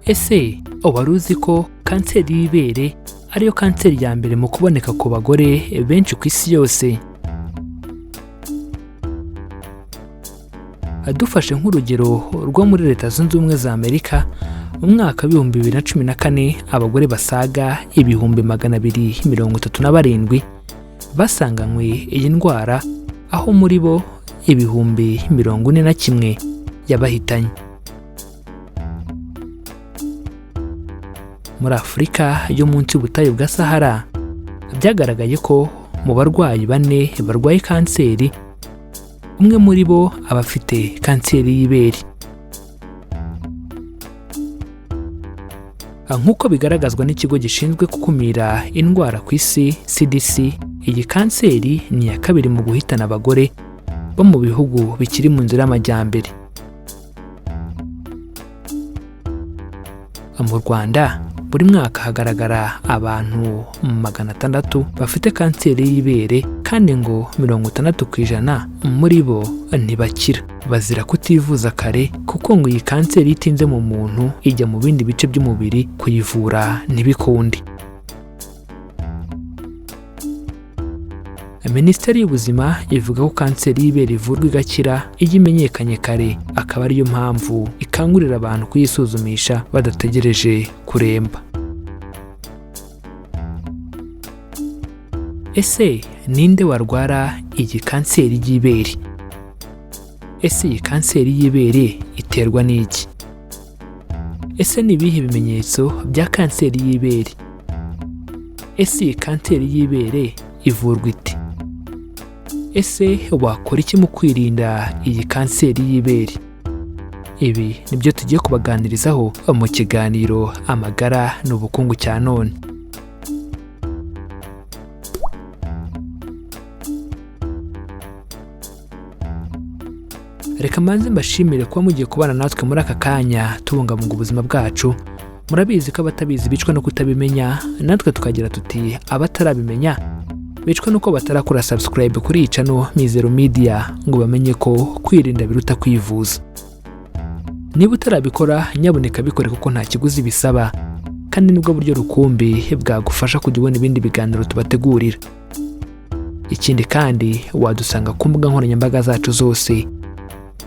Ese wari uzi ko kanseri y'ibere ariyo kanseri ya mbere mu kuboneka ku bagore benshi ku isi yose? Dufashe nk'urugero rwo muri Leta Zunze Ubumwe za Amerika, mu mwaka w'ibihumbi 2014 abagore basaga 237,000 basanganywe iyi ndwara, aho muri bo 41,000 yabahitanye. Muri Afurika yo munsi y'ubutayu bwa Sahara byagaragaye ko mu barwayi 4 barwaye kanseri, umwe muri bo aba afite kanseri y'ibere. Nk'uko bigaragazwa n'ikigo gishinzwe gukumira indwara ku isi CDC, iyi kanseri ni iya kabiri mu guhitana abagore bo mu bihugu bikiri mu nzira y'amajyambere. Mu Rwanda buri mwaka hagaragara abantu 600 bafite kanseri y'ibere, kandi ngo 60% muri bo ntibakira, bazira kutivuza kare, kuko ngo iyi kanseri itinze mu muntu ijya mu bindi bice by'umubiri, kuyivura ntibikunde. Minisiteri y'Ubuzima ivuga ko kanseri y'ibere ivurwa igakira iyo imenyekanye kare, akaba ariyo mpamvu ikangurira abantu kuyisuzumisha badategereje kuremba. Ese ninde warwara iyi kanseri y'ibere? Ese iyi kanseri y'ibere iterwa n'iki? Ese ni ibihe bimenyetso bya kanseri y'ibere? Ese iyi kanseri y'ibere ivurwa ite? Ese wakora iki mu kwirinda iyi kanseri y'ibere? Ibi nibyo tugiye kubaganirizaho mu kiganiro Amagara n'Ubukungu cya none. Reka manze mbashimire kuba mugiye kubana natwe muri aka kanya tubungabunga ubuzima bwacu. Murabizi ko abatabizi bicwa no kutabimenya, natwe tukagira tuti abatarabimenya bicwa nuko batarakora subscribe kuri iyi channel Mizero Media ngo bamenye ko kwirinda biruta kwivuza. Niba utarabikora nyaboneka bikore, kuko nta kiguzi bisaba, kandi nibwo buryo rukumbi bwagufasha kujya ubona ibindi biganiro tubategurira. Ikindi kandi wadusanga ku mbuga nkoranyambaga zacu zose: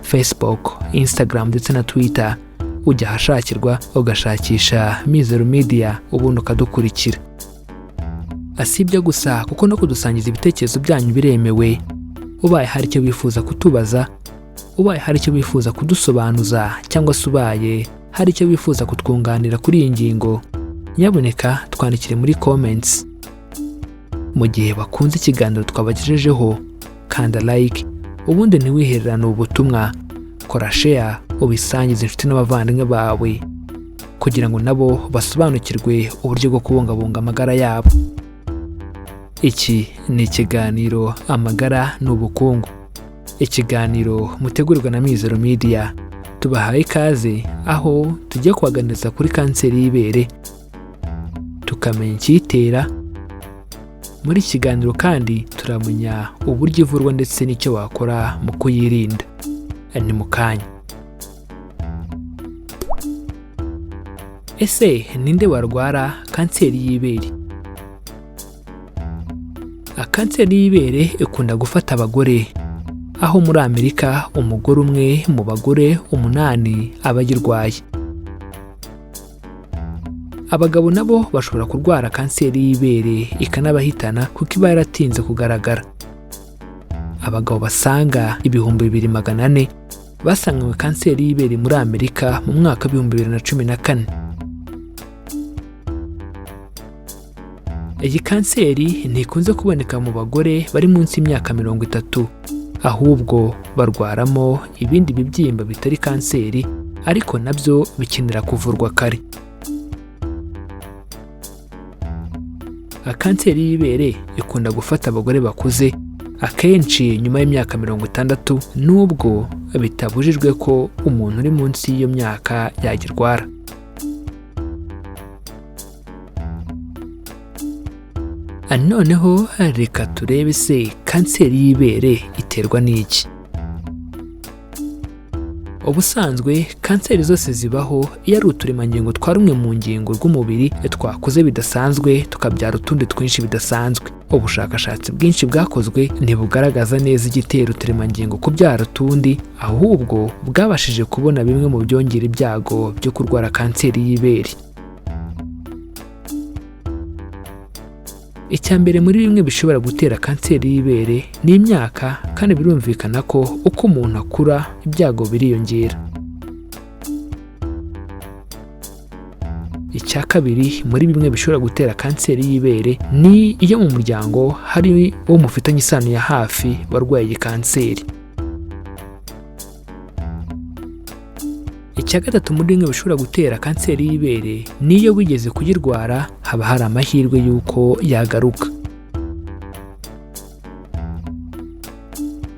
Facebook, Instagram ndetse na Twitter. Ujya ahashakirwa ugashakisha Mizero Media ubundi ukadukurikira. Asibyo gusa, kuko no kudusangiza ibitekerezo byanyu biremewe. Ubaye hari icyo wifuza kutubaza, ubaye hari icyo wifuza kudusobanuza, cyangwa se ubaye hari icyo wifuza kutwunganira kuri iyi ngingo, nyaboneka twandikire muri comments. Mu gihe bakunze ikiganiro twabagejejeho, kanda like, ubundi ntiwihererane ubutumwa, kora share, ubisangize inshuti n'abavandimwe bawe, kugira ngo nabo basobanukirwe uburyo bwo kubungabunga amagara yabo. Iki ni ikiganiro Amagara n'Ubukungu, ikiganiro mutegurirwa na Mizero Media. Tubahaye ikaze aho tugiye kubaganiriza kuri kanseri y'ibere, tukamenya icyitera. Muri iki kiganiro kandi turamenya uburyo ivurwa ndetse n'icyo wakora mu kuyirinda. Ni mu kanya. Ese ninde warwara kanseri y'ibere? Kanseri y'ibere ikunda gufata abagore, aho muri Amerika umugore umwe mu bagore 8 aba ayirwaye. Abagabo nabo bashobora kurwara kanseri y'ibere ikanabahitana kuko iba yaratinze kugaragara. Abagabo basaga 2,400 basanganywe kanseri y'ibere muri Amerika mu mwaka wa 2014. Iyi kanseri ntikunze kuboneka mu bagore bari munsi y'imyaka 30, ahubwo barwaramo ibindi bibyimba bitari kanseri, ariko nabyo bikenera kuvurwa kare. Kanseri y'ibere ikunda gufata abagore bakuze, akenshi nyuma y'imyaka 60, nubwo bitabujijwe ko umuntu uri munsi y'iyo myaka yagirwara. Noneho reka turebe se kanseri y'ibere iterwa n'iki. Ubusanzwe kanseri zose zibaho iyo ari uturemangingo twa rumwe mu ngingo rw'umubiri twakuze bidasanzwe tukabyara utundi twinshi bidasanzwe. Ubushakashatsi bwinshi bwakozwe ntibugaragaza neza igitera uturemangingo kubyara utundi, ahubwo bwabashije kubona bimwe mu byongera ibyago byo kurwara kanseri y'ibere. Icya mbere muri bimwe bishobora gutera kanseri y'ibere ni imyaka, kandi birumvikana ko uko umuntu akura ibyago biriyongera. Icya kabiri muri bimwe bishobora gutera kanseri y'ibere ni iyo mu muryango hari uwo mufitanye isano ya hafi warwaye iyi kanseri. Icya gatatu muri bimwe bishobora gutera kanseri y'ibere ni iyo wigeze kuyirwara haba hari amahirwe y'uko yagaruka.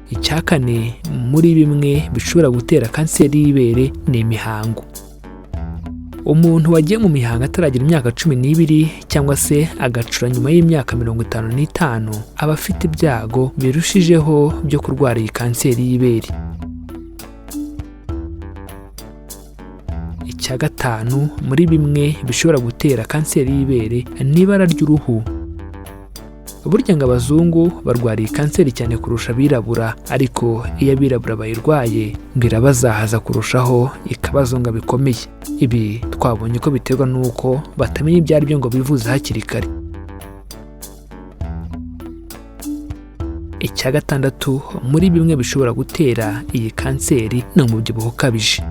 Icya kane muri bimwe bishobora gutera kanseri y'ibere ni imihango. Umuntu wagiye mu mihango ataragira imyaka 12 cyangwa se agacura nyuma y'imyaka 55 aba afite ibyago birushijeho byo kurwara iyi kanseri y'ibere. Icya gatanu muri bimwe bishobora gutera kanseri y'ibere ni ibara ry'uruhu. Burya ngo abazungu barwara iyi kanseri cyane kurusha abirabura, ariko iyo abirabura bayirwaye ngo irabazahaza kurushaho ikabazonga bikomeye. Ibi twabonye ko biterwa n'uko batamenya ibyo ari byo ngo bivuze hakiri kare. Icya gatandatu muri bimwe bishobora gutera iyi kanseri ni umubyibuho ukabije.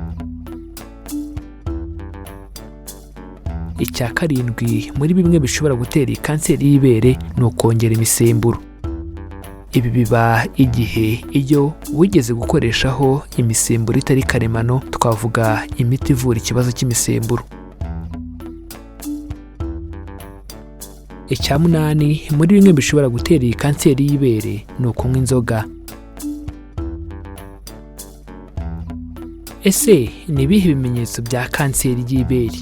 Icya karindwi muri bimwe bishobora gutera iyi kanseri y'ibere ni ukongera imisemburo. Ibi biba igihe iyo wigeze gukoreshaho imisemburo itari karemano, twavuga imiti ivura ikibazo cy'imisemburo. Icya munani muri bimwe bishobora gutera iyi kanseri y'ibere ni ukunywa inzoga. Ese ni ibihe bimenyetso bya kanseri y'ibere?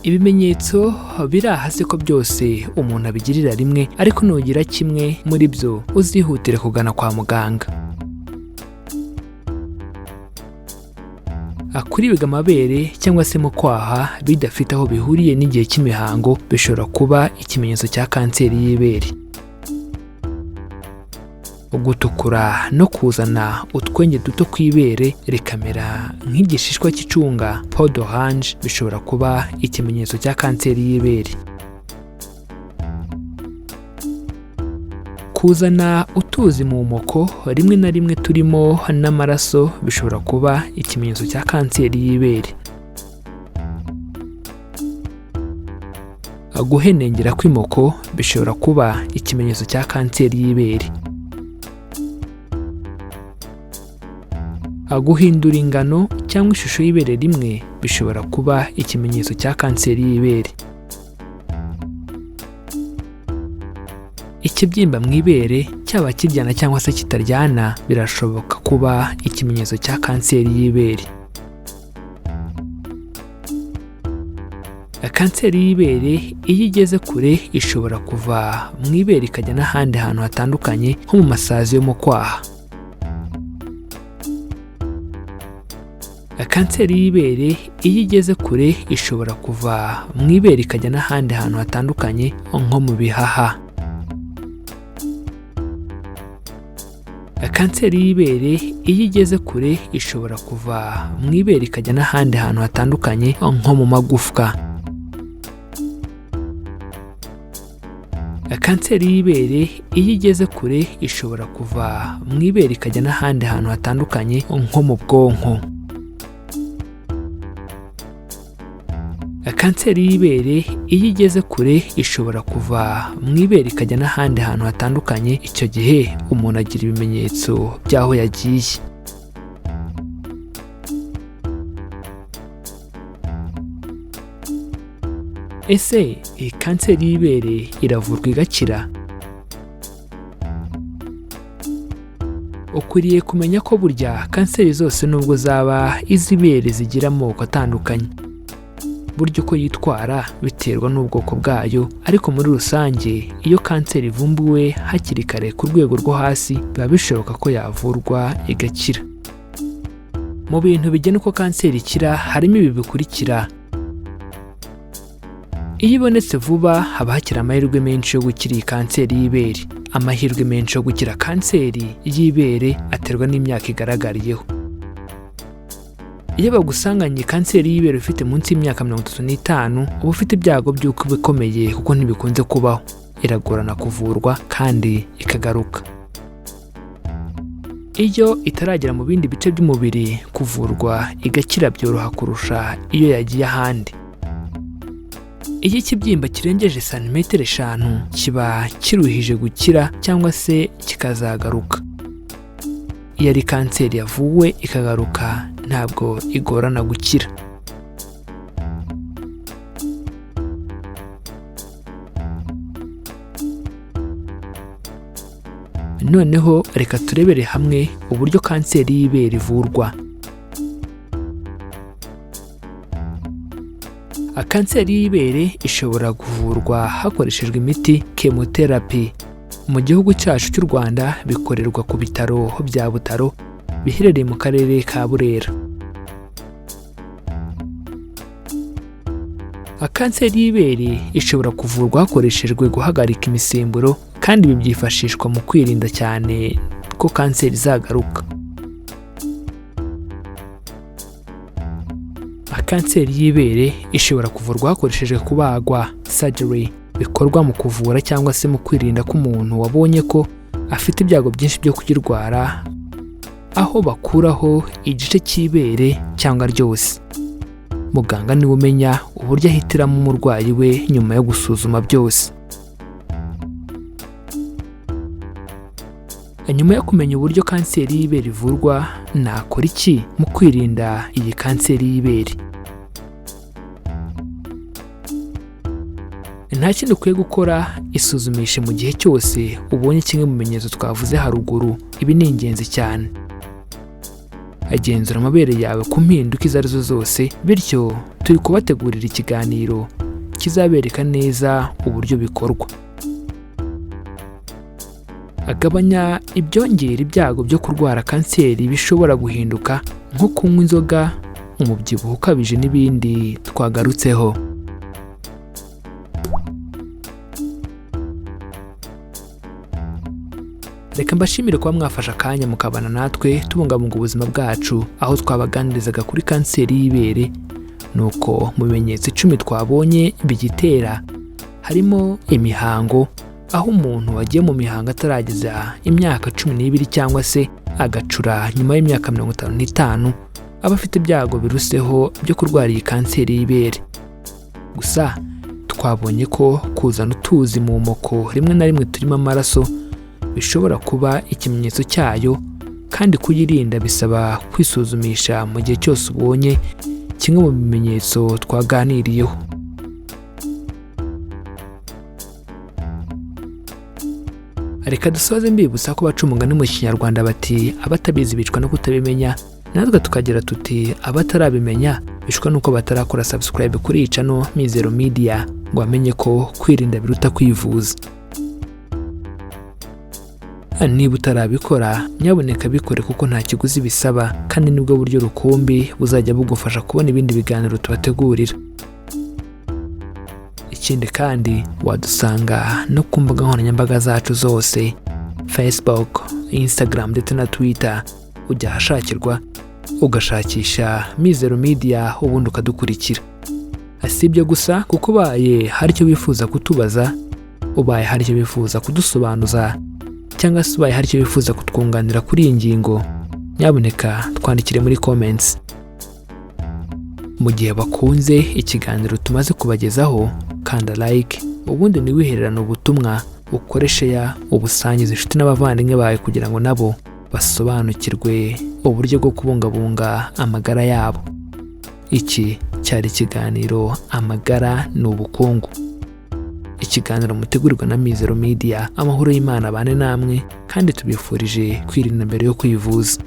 Ibimenyetso biri ahasi ko byose umuntu abigirira rimwe, ariko nugira kimwe muri byo uzihutire kugana kwa muganga. Kuribwa amabere cyangwa se mu kwaha bidafite aho bihuriye n'igihe cy'imihango bishobora kuba ikimenyetso cya kanseri y'ibere. Gutukura no kuzana utwenge duto kw'ibere rikamera nk'igishishwa cy'icunga peau d'orange bishobora kuba ikimenyetso cya kanseri y'ibere. Kuzana utuzi mu moko rimwe na rimwe turimo n'amaraso bishobora kuba ikimenyetso cya kanseri y'ibere. Guhenengera kw'imoko bishobora kuba ikimenyetso cya kanseri y'ibere. Guhindura ingano cyangwa ishusho y'ibere rimwe bishobora kuba ikimenyetso cya kanseri y'ibere. Ikibyimba mu ibere cyaba kiryana cyangwa se kitaryana birashoboka kuba ikimenyetso cya kanseri y'ibere. Kanseri y'ibere iyo igeze kure ishobora kuva mu ibere ikajya n'ahandi hantu hatandukanye nko mu masazi yo mu kwaha. Kanseri y'ibere iyo igeze kure ishobora kuva mu ibere ikajya n'ahandi hantu hatandukanye nko mu bihaha. Kanseri y'ibere iyo igeze kure ishobora kuva mu ibere ikajya n'ahandi hantu hatandukanye nko mu magufwa. Kanseri y'ibere iyo igeze kure ishobora kuva mu ibere ikajya n'ahandi hantu hatandukanye nko mu bwonko. Kanseri y'ibere iyo igeze kure ishobora kuva mu ibere ikajya n'ahandi hantu hatandukanye, icyo gihe umuntu agira ibimenyetso by'aho yagiye. Ese iyi kanseri y'ibere iravurwa igakira? Ukwiriye kumenya ko burya kanseri zose nubwo zaba iz'ibere zigira amoko atandukanye. Burya uko yitwara biterwa n'ubwoko bwayo, ariko muri rusange iyo kanseri ivumbuwe hakiri kare ku rwego rwo hasi biba bishoboka ko yavurwa igakira. Mu bintu bigena uko kanseri ikira harimo ibi bikurikira. Iyo ibonetse vuba haba hakiri amahirwe menshi yo gukira iyi kanseri y'ibere. Amahirwe menshi yo gukira kanseri y'ibere aterwa n'imyaka igaragariyeho. Iyo bagusanganye kanseri y'ibere ufite munsi y'imyaka 35, uba ufite ibyago by'uko bikomeye kuko ntibikunze kubaho. Iragorana kuvurwa kandi ikagaruka. Iyo itaragera mu bindi bice by'umubiri, kuvurwa igakira byoroha kurusha iyo yagiye ahandi. Iyo ikibyimba kirengeje santimetero 5 kiba kiruhije gukira cyangwa se kikazagaruka. Iyo ari kanseri yavuwe ikagaruka ntabwo igorana gukira. Noneho reka turebere hamwe uburyo kanseri y'ibere ivurwa. Kanseri y'ibere ishobora kuvurwa hakoreshejwe imiti chemotherapy. Mu gihugu cyacu cy'u Rwanda bikorerwa ku bitaro bya Butaro biherereye mu karere ka Burera. Kanseri y'ibere ishobora kuvurwa hakoreshejwe guhagarika imisemburo, kandi ibi byifashishwa mu kwirinda cyane ko kanseri izagaruka. Kanseri y'ibere ishobora kuvurwa hakoreshejwe kubagwa surgery, bikorwa mu kuvura cyangwa se mu kwirinda ko umuntu wabonye ko afite ibyago byinshi byo kuyirwara, aho bakuraho igice cy'ibere cyangwa ryose. Muganga niwe umenya uburyo ahitiramo umurwayi we nyuma yo gusuzuma byose. Nyuma yo kumenya uburyo kanseri y'ibere ivurwa, nakora iki mu kwirinda iyi kanseri y'ibere? Nta kindi ukwiye gukora, isuzumishe mu gihe cyose ubonye kimwe mu bimenyetso twavuze haruguru. Ibi ni ingenzi cyane. Agenzura amabere yawe ku mpinduka izo arizo zose, bityo turi kubategurira ikiganiro kizabereka neza uburyo bikorwa. Agabanya ibyongera ibyago byo kurwara kanseri bishobora guhinduka, nko kunywa inzoga, umubyibuho ukabije n'ibindi twagarutseho. Reka mbashimire kuba mwafashe akanya mukabana natwe tubungabunga ubuzima bwacu, aho twabaganirizaga kuri kanseri y'ibere. Nuko mu bimenyetso 10 twabonye bigitera harimo imihango, aho umuntu wagiye mu mihango atarageza imyaka 12 cyangwa se agacura nyuma y'imyaka 55, aba afite ibyago biruseho byo kurwara iyi kanseri y'ibere. Gusa twabonye ko kuzana utuzi mu moko rimwe na rimwe turimo amaraso bishobora kuba ikimenyetso cyayo, kandi kuyirinda bisaba kwisuzumisha mu gihe cyose ubonye kimwe mu bimenyetso twaganiriyeho. Reka dusoze mbibutsa ko baca umugani mu Kinyarwanda bati abatabizi bicwa no kutabimenya, natwe tukagira tuti abatarabimenya bicwa nuko batarakora subscribe kuri iyi channel Mizero Media ngo bamenye ko kwirinda biruta kwivuza. Niba utarabikora, nyaboneka bikore kuko nta kiguzi bisaba, kandi nibwo buryo rukumbi buzajya bugufasha kubona ibindi biganiro tubategurira. Ikindi kandi wadusanga no ku mbuga nkoranyambaga zacu zose, Facebook, Instagram ndetse na Twitter. Ujya ahashakirwa ugashakisha Mizero Media ubundi ukadukurikira. Si ibyo gusa, kuko ubaye hari icyo wifuza kutubaza, ubaye hari icyo wifuza kudusobanuza, cyangwa se ubaye hari icyo wifuza kutwunganira kuri iyi ngingo, nyaboneka twandikire muri comments. Mu gihe bakunze ikiganiro tumaze kubagezaho, kanda like, ubundi niwihererane ubutumwa, ukore share, ubusangize inshuti n'abavandimwe bawe kugira ngo nabo basobanukirwe uburyo bwo kubungabunga amagara yabo. Iki cyari ikiganiro Amagara ni Ubukungu. Ikiganiro mutegurirwa na Mizero Media. Amahoro y'Imana abane namwe, kandi tubifurije kwirinda mbere yo kwivuza.